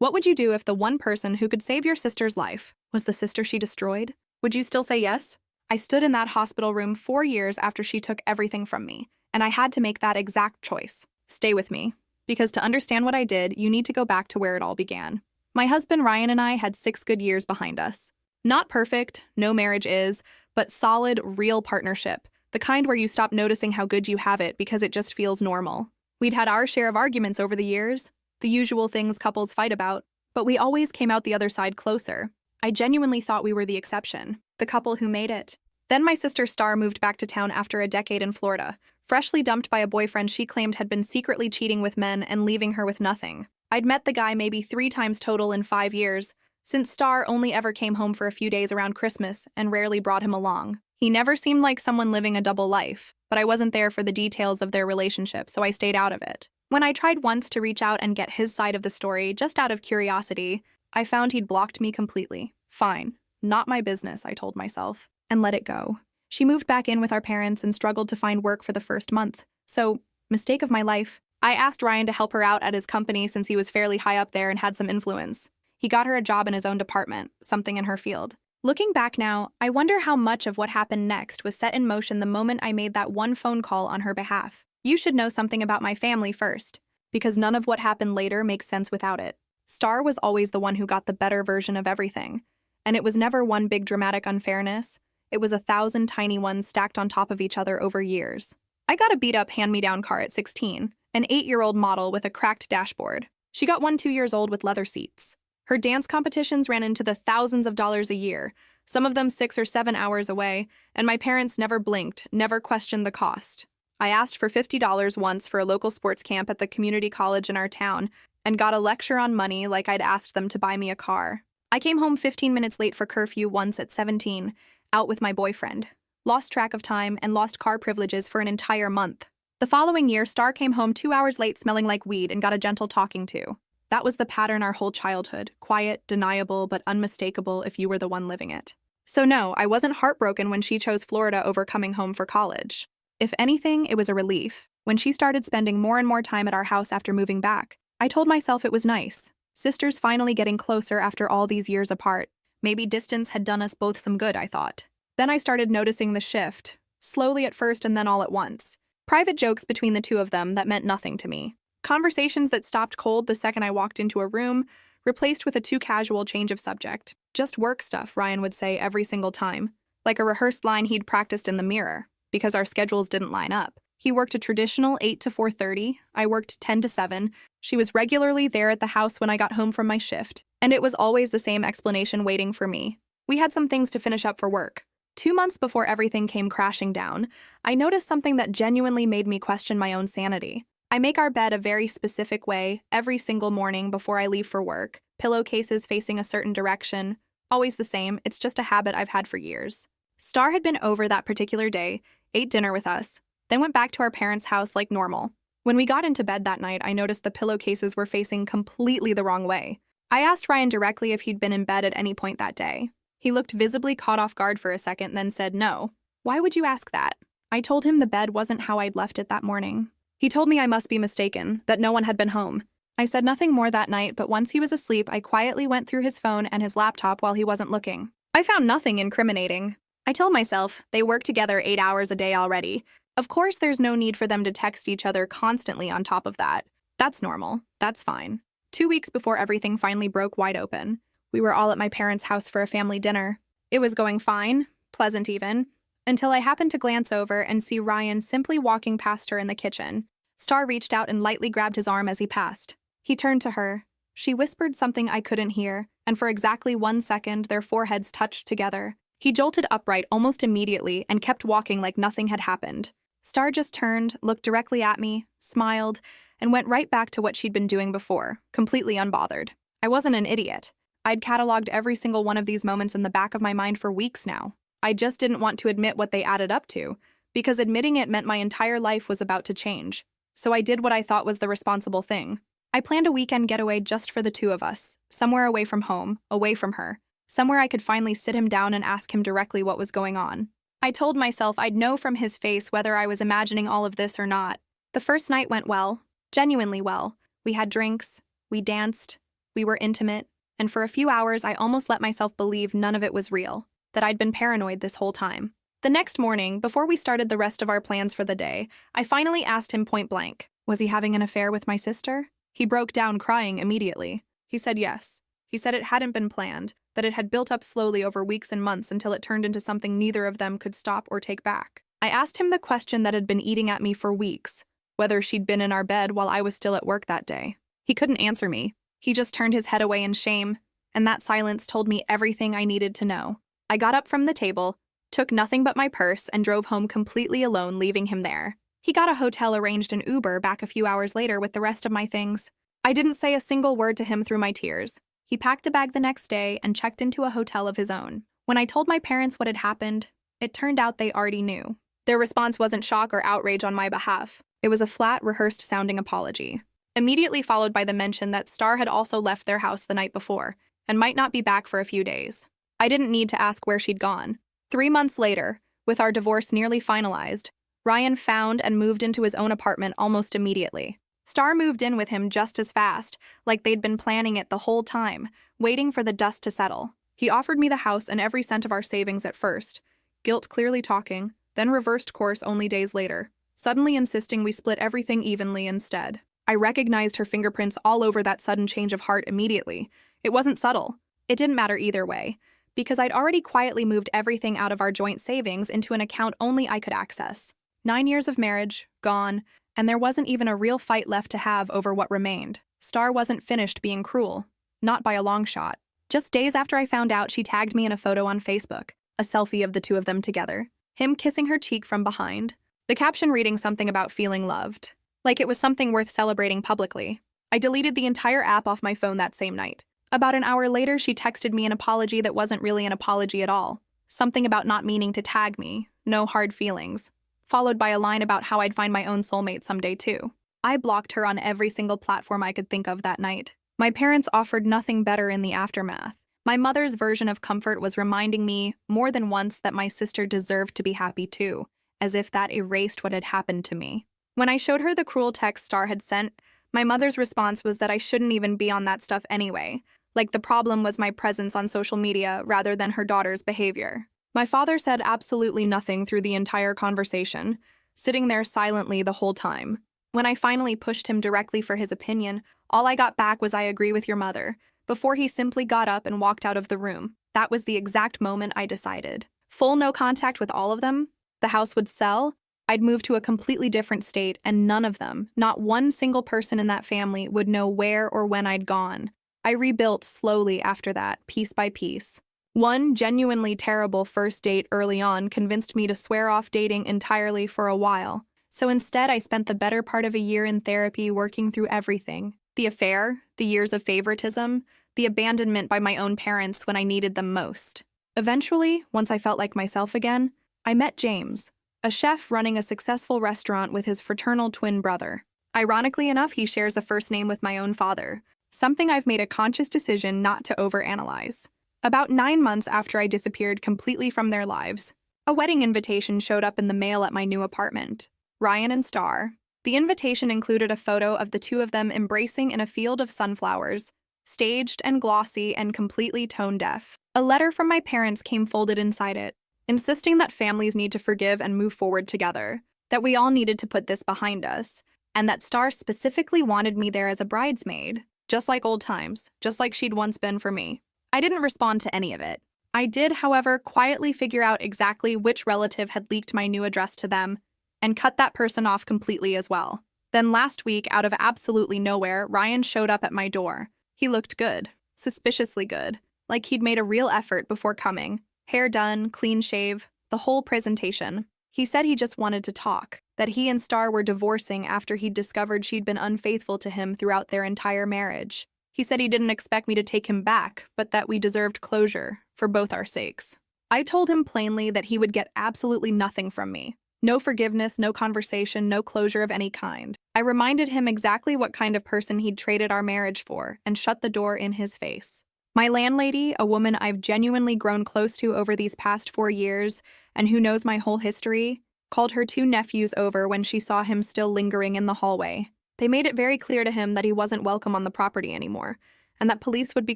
What would you do if the one person who could save your sister's life was the sister she destroyed? Would you still say yes? I stood in that hospital room 4 years after she took everything from me, and I had to make that exact choice. Stay with me, because to understand what I did, you need to go back to where it all began. My husband Ryan and I had 6 good years behind us. Not perfect, no marriage is, but solid, real partnership. The kind where you stop noticing how good you have it because it just feels normal. We'd had our share of arguments over the years, the usual things couples fight about, but we always came out the other side closer. I genuinely thought we were the exception, the couple who made it. Then my sister Star moved back to town after a decade in Florida, freshly dumped by a boyfriend she claimed had been secretly cheating with men and leaving her with nothing. I'd met the guy maybe 3 times total in 5 years, since Star only ever came home for a few days around Christmas and rarely brought him along. He never seemed like someone living a double life, but I wasn't there for the details of their relationship, so I stayed out of it. When I tried once to reach out and get his side of the story, just out of curiosity, I found he'd blocked me completely. Fine, not my business, I told myself, and let it go. She moved back in with our parents and struggled to find work for the first month. So, mistake of my life. I asked Ryan to help her out at his company since he was fairly high up there and had some influence. He got her a job in his own department, something in her field. Looking back now, I wonder how much of what happened next was set in motion the moment I made that one phone call on her behalf. You should know something about my family first, because none of what happened later makes sense without it. Star was always the one who got the better version of everything, and it was never one big dramatic unfairness. It was 1,000 tiny ones stacked on top of each other over years. I got a beat-up hand-me-down car at 16, an 8-year-old model with a cracked dashboard. She got one 2 years old with leather seats. Her dance competitions ran into the thousands of dollars a year, some of them 6 or 7 hours away, and my parents never blinked, never questioned the cost. I asked for $50 once for a local sports camp at the community college in our town and got a lecture on money like I'd asked them to buy me a car. I came home 15 minutes late for curfew once at 17, out with my boyfriend. Lost track of time and lost car privileges for an entire month. The following year, Star came home 2 hours late smelling like weed and got a gentle talking to. That was the pattern our whole childhood, quiet, deniable, but unmistakable if you were the one living it. So no, I wasn't heartbroken when she chose Florida over coming home for college. If anything, it was a relief. When she started spending more and more time at our house after moving back, I told myself it was nice. Sisters finally getting closer after all these years apart. Maybe distance had done us both some good, I thought. Then I started noticing the shift, slowly at first and then all at once. Private jokes between the two of them that meant nothing to me. Conversations that stopped cold the second I walked into a room, replaced with a too casual change of subject. Just work stuff, Ryan would say every single time. Like a rehearsed line he'd practiced in the mirror, because our schedules didn't line up. He worked a traditional 8 to 4:30, I worked 10 to 7. She was regularly there at the house when I got home from my shift, and it was always the same explanation waiting for me. We had some things to finish up for work. 2 months before everything came crashing down, I noticed something that genuinely made me question my own sanity. I make our bed a very specific way every single morning before I leave for work, pillowcases facing a certain direction. Always the same, it's just a habit I've had for years. Star had been over that particular day, ate dinner with us, then went back to our parents' house like normal. When we got into bed that night, I noticed the pillowcases were facing completely the wrong way. I asked Ryan directly if he'd been in bed at any point that day. He looked visibly caught off guard for a second, then said no. Why would you ask that? I told him the bed wasn't how I'd left it that morning. He told me I must be mistaken, that no one had been home. I said nothing more that night, but once he was asleep, I quietly went through his phone and his laptop while he wasn't looking. I found nothing incriminating. I told myself, they work together 8 hours a day already. Of course, there's no need for them to text each other constantly on top of that. That's normal. That's fine. 2 weeks before everything finally broke wide open, we were all at my parents' house for a family dinner. It was going fine, pleasant even, until I happened to glance over and see Ryan simply walking past her in the kitchen. Star reached out and lightly grabbed his arm as he passed. He turned to her. She whispered something I couldn't hear, and for exactly 1 second, their foreheads touched together. He jolted upright almost immediately and kept walking like nothing had happened. Star just turned, looked directly at me, smiled, and went right back to what she'd been doing before, completely unbothered. I wasn't an idiot. I'd cataloged every single one of these moments in the back of my mind for weeks now. I just didn't want to admit what they added up to, because admitting it meant my entire life was about to change. So I did what I thought was the responsible thing. I planned a weekend getaway just for the two of us, somewhere away from home, away from her, somewhere I could finally sit him down and ask him directly what was going on. I told myself I'd know from his face whether I was imagining all of this or not. The first night went well, genuinely well. We had drinks, we danced, We were intimate, and for a few hours I almost let myself believe none of it was real, that I'd been paranoid this whole time. The next morning, before we started the rest of our plans for the day, I finally asked him point blank, was he having an affair with my sister? He broke down crying immediately. He said yes. He said it hadn't been planned, that it had built up slowly over weeks and months until it turned into something neither of them could stop or take back. I asked him the question that had been eating at me for weeks, whether she'd been in our bed while I was still at work that day. He couldn't answer me. He just turned his head away in shame, and that silence told me everything I needed to know. I got up from the table, took nothing but my purse, and drove home completely alone, leaving him there. He got a hotel arranged an Uber back a few hours later with the rest of my things. I didn't say a single word to him through my tears. He packed a bag the next day and checked into a hotel of his own. When I told my parents what had happened, it turned out they already knew. Their response wasn't shock or outrage on my behalf. It was a flat, rehearsed-sounding apology, immediately followed by the mention that Star had also left their house the night before and might not be back for a few days. I didn't need to ask where she'd gone. 3 months later, with our divorce nearly finalized, Ryan found and moved into his own apartment almost immediately. Star moved in with him just as fast, like they'd been planning it the whole time, waiting for the dust to settle. He offered me the house and every cent of our savings at first, guilt clearly talking, then reversed course only days later, suddenly insisting we split everything evenly instead. I recognized her fingerprints all over that sudden change of heart immediately. It wasn't subtle. It didn't matter either way, because I'd already quietly moved everything out of our joint savings into an account only I could access. 9 years of marriage, gone, and there wasn't even a real fight left to have over what remained. Star wasn't finished being cruel, not by a long shot. Just days after I found out, she tagged me in a photo on Facebook, a selfie of the two of them together, him kissing her cheek from behind, the caption reading something about feeling loved, like it was something worth celebrating publicly. I deleted the entire app off my phone that same night. About an hour later, she texted me an apology that wasn't really an apology at all, something about not meaning to tag me, no hard feelings, followed by a line about how I'd find my own soulmate someday too. I blocked her on every single platform I could think of that night. My parents offered nothing better in the aftermath. My mother's version of comfort was reminding me more than once that my sister deserved to be happy too, as if that erased what had happened to me. When I showed her the cruel text Star had sent, my mother's response was that I shouldn't even be on that stuff anyway, like the problem was my presence on social media rather than her daughter's behavior. My father said absolutely nothing through the entire conversation, sitting there silently the whole time. When I finally pushed him directly for his opinion, all I got back was "I agree with your mother," before he simply got up and walked out of the room. That was the exact moment I decided. Full no contact with all of them, the house would sell, I'd move to a completely different state, and none of them, not one single person in that family, would know where or when I'd gone. I rebuilt slowly after that, piece by piece. One genuinely terrible first date early on convinced me to swear off dating entirely for a while. So instead, I spent the better part of a year in therapy working through everything. The affair, the years of favoritism, the abandonment by my own parents when I needed them most. Eventually, once I felt like myself again, I met James, a chef running a successful restaurant with his fraternal twin brother. Ironically enough, he shares a first name with my own father, something I've made a conscious decision not to overanalyze. About 9 months after I disappeared completely from their lives, a wedding invitation showed up in the mail at my new apartment. Ryan and Star. The invitation included a photo of the two of them embracing in a field of sunflowers, staged and glossy and completely tone-deaf. A letter from my parents came folded inside it, insisting that families need to forgive and move forward together, that we all needed to put this behind us, and that Star specifically wanted me there as a bridesmaid, just like old times, just like she'd once been for me. I didn't respond to any of it. I did, however, quietly figure out exactly which relative had leaked my new address to them, and cut that person off completely as well. Then last week, out of absolutely nowhere, Ryan showed up at my door. He looked good, suspiciously good, like he'd made a real effort before coming. Hair done, clean shave, the whole presentation. He said he just wanted to talk, that he and Star were divorcing after he'd discovered she'd been unfaithful to him throughout their entire marriage. He said he didn't expect me to take him back, but that we deserved closure, for both our sakes. I told him plainly that he would get absolutely nothing from me. No forgiveness, no conversation, no closure of any kind. I reminded him exactly what kind of person he'd traded our marriage for, and shut the door in his face. My landlady, a woman I've genuinely grown close to over these past 4 years, and who knows my whole history, called her 2 nephews over when she saw him still lingering in the hallway. They made it very clear to him that he wasn't welcome on the property anymore, and that police would be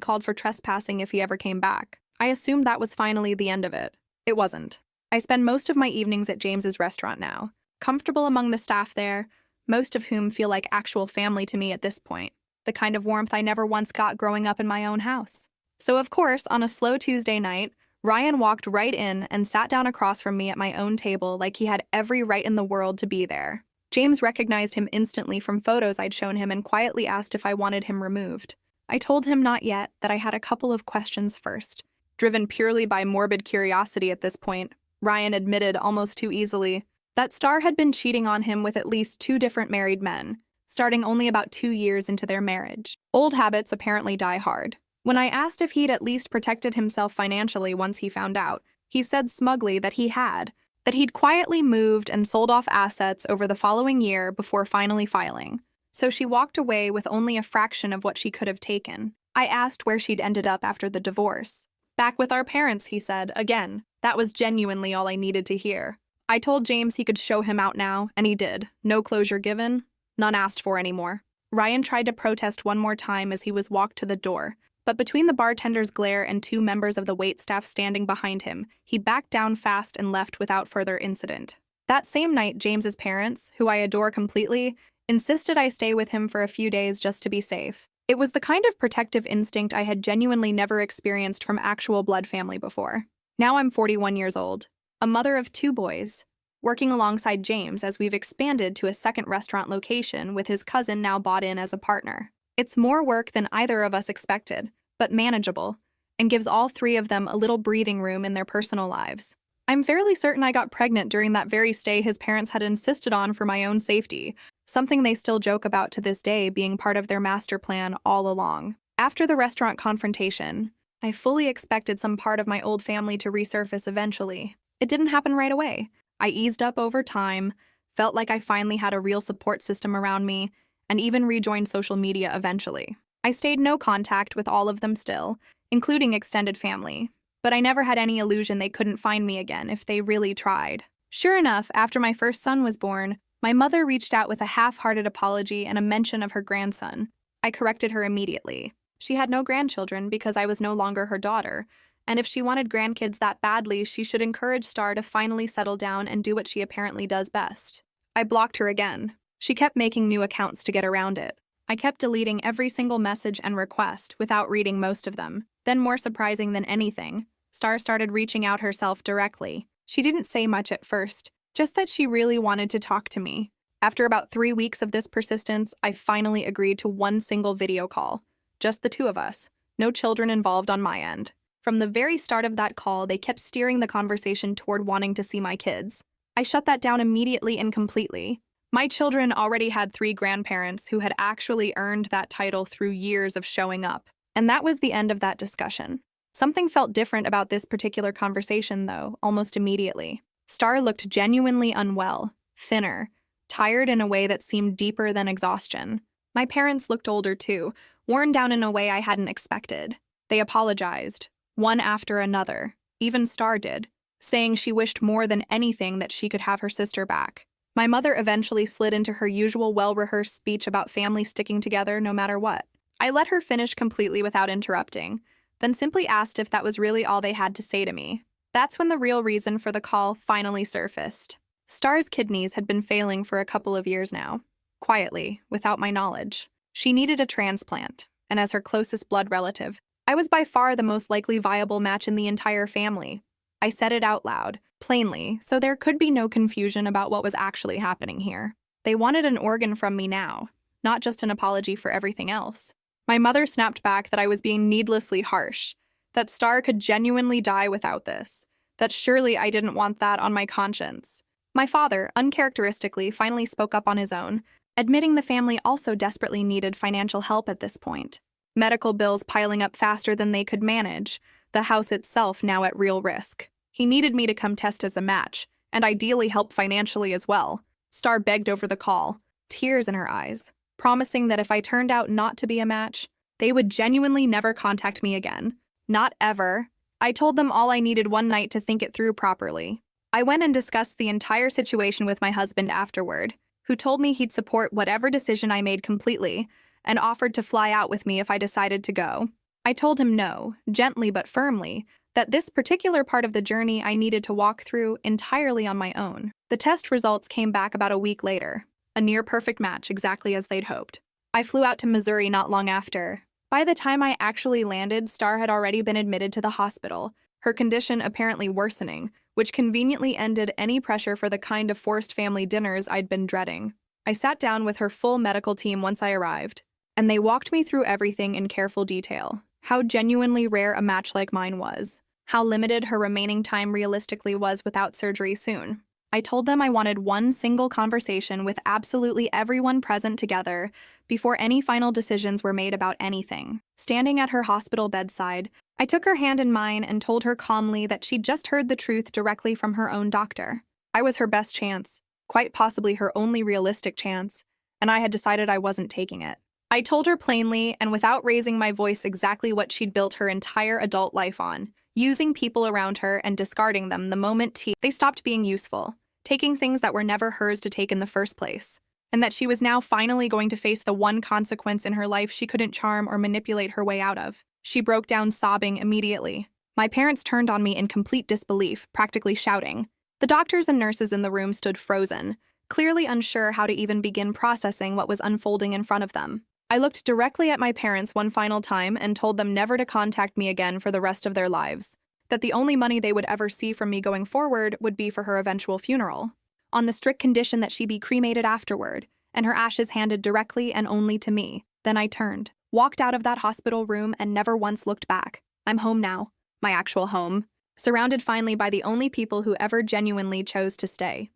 called for trespassing if he ever came back. I assumed that was finally the end of it. It wasn't. I spend most of my evenings at James's restaurant now, comfortable among the staff there, most of whom feel like actual family to me at this point, the kind of warmth I never once got growing up in my own house. So of course, on a slow Tuesday night, Ryan walked right in and sat down across from me at my own table like he had every right in the world to be there. James recognized him instantly from photos I'd shown him and quietly asked if I wanted him removed. I told him not yet, that I had a couple of questions first. Driven purely by morbid curiosity at this point, Ryan admitted almost too easily that Star had been cheating on him with at least 2 different married men, starting only about 2 years into their marriage. Old habits apparently die hard. When I asked if he'd at least protected himself financially once he found out, he said smugly that he had, that he'd quietly moved and sold off assets over the following year before finally filing. So she walked away with only a fraction of what she could have taken. I asked where she'd ended up after the divorce. Back with our parents, he said, again. That was genuinely all I needed to hear. I told James he could show him out now, and he did. No closure given, none asked for anymore. Ryan tried to protest one more time as he was walked to the door, but between the bartender's glare and 2 members of the waitstaff standing behind him, he backed down fast and left without further incident. That same night, James's parents, who I adore completely, insisted I stay with him for a few days just to be safe. It was the kind of protective instinct I had genuinely never experienced from actual blood family before. Now I'm 41 years old, a mother of 2 boys, working alongside James as we've expanded to a second restaurant location with his cousin now bought in as a partner. It's more work than either of us expected, but manageable, and gives all 3 of them a little breathing room in their personal lives. I'm fairly certain I got pregnant during that very stay his parents had insisted on for my own safety, something they still joke about to this day being part of their master plan all along. After the restaurant confrontation, I fully expected some part of my old family to resurface eventually. It didn't happen right away. I eased up over time, felt like I finally had a real support system around me, and even rejoined social media eventually. I stayed no contact with all of them still, including extended family, but I never had any illusion they couldn't find me again if they really tried. Sure enough, after my first son was born, my mother reached out with a half-hearted apology and a mention of her grandson. I corrected her immediately. She had no grandchildren because I was no longer her daughter, and if she wanted grandkids that badly, she should encourage Star to finally settle down and do what she apparently does best. I blocked her again. She kept making new accounts to get around it. I kept deleting every single message and request without reading most of them. Then, more surprising than anything, Star started reaching out herself directly. She didn't say much at first, just that she really wanted to talk to me. After about 3 weeks of this persistence, I finally agreed to one single video call. Just the 2 of us. No children involved on my end. From the very start of that call, they kept steering the conversation toward wanting to see my kids. I shut that down immediately and completely. My children already had 3 grandparents who had actually earned that title through years of showing up. And that was the end of that discussion. Something felt different about this particular conversation, though, almost immediately. Star looked genuinely unwell, thinner, tired in a way that seemed deeper than exhaustion. My parents looked older too, worn down in a way I hadn't expected. They apologized, one after another. Even Star did, saying she wished more than anything that she could have her sister back. My mother eventually slid into her usual well-rehearsed speech about family sticking together no matter what. I let her finish completely without interrupting, then simply asked if that was really all they had to say to me. That's when the real reason for the call finally surfaced. Star's kidneys had been failing for a couple of years now, quietly, without my knowledge. She needed a transplant, and as her closest blood relative, I was by far the most likely viable match in the entire family. I said it out loud, plainly, so there could be no confusion about what was actually happening here. They wanted an organ from me now, not just an apology for everything else. My mother snapped back that I was being needlessly harsh, that Star could genuinely die without this, that surely I didn't want that on my conscience. My father, uncharacteristically, finally spoke up on his own, admitting the family also desperately needed financial help at this point. Medical bills piling up faster than they could manage, the house itself now at real risk. He needed me to come test as a match, and ideally help financially as well. Star begged over the call, tears in her eyes, promising that if I turned out not to be a match, they would genuinely never contact me again. Not ever. I told them all I needed one night to think it through properly. I went and discussed the entire situation with my husband afterward, who told me he'd support whatever decision I made completely, and offered to fly out with me if I decided to go. I told him no, gently but firmly, that this particular part of the journey I needed to walk through entirely on my own. The test results came back about a week later, a near-perfect match, exactly as they'd hoped. I flew out to Missouri not long after. By the time I actually landed, Star had already been admitted to the hospital, her condition apparently worsening, which conveniently ended any pressure for the kind of forced family dinners I'd been dreading. I sat down with her full medical team once I arrived, and they walked me through everything in careful detail. How genuinely rare a match like mine was. How limited her remaining time realistically was without surgery soon. I told them I wanted one single conversation with absolutely everyone present together before any final decisions were made about anything. Standing at her hospital bedside, I took her hand in mine and told her calmly that she'd just heard the truth directly from her own doctor. I was her best chance, quite possibly her only realistic chance, and I had decided I wasn't taking it. I told her plainly and without raising my voice exactly what she'd built her entire adult life on, using people around her and discarding them the moment they stopped being useful, taking things that were never hers to take in the first place, and that she was now finally going to face the one consequence in her life she couldn't charm or manipulate her way out of. She broke down sobbing immediately. My parents turned on me in complete disbelief, practically shouting. The doctors and nurses in the room stood frozen, clearly unsure how to even begin processing what was unfolding in front of them. I looked directly at my parents one final time and told them never to contact me again for the rest of their lives, that the only money they would ever see from me going forward would be for her eventual funeral, on the strict condition that she be cremated afterward, and her ashes handed directly and only to me. Then I turned, walked out of that hospital room, and never once looked back. I'm home now, my actual home, surrounded finally by the only people who ever genuinely chose to stay.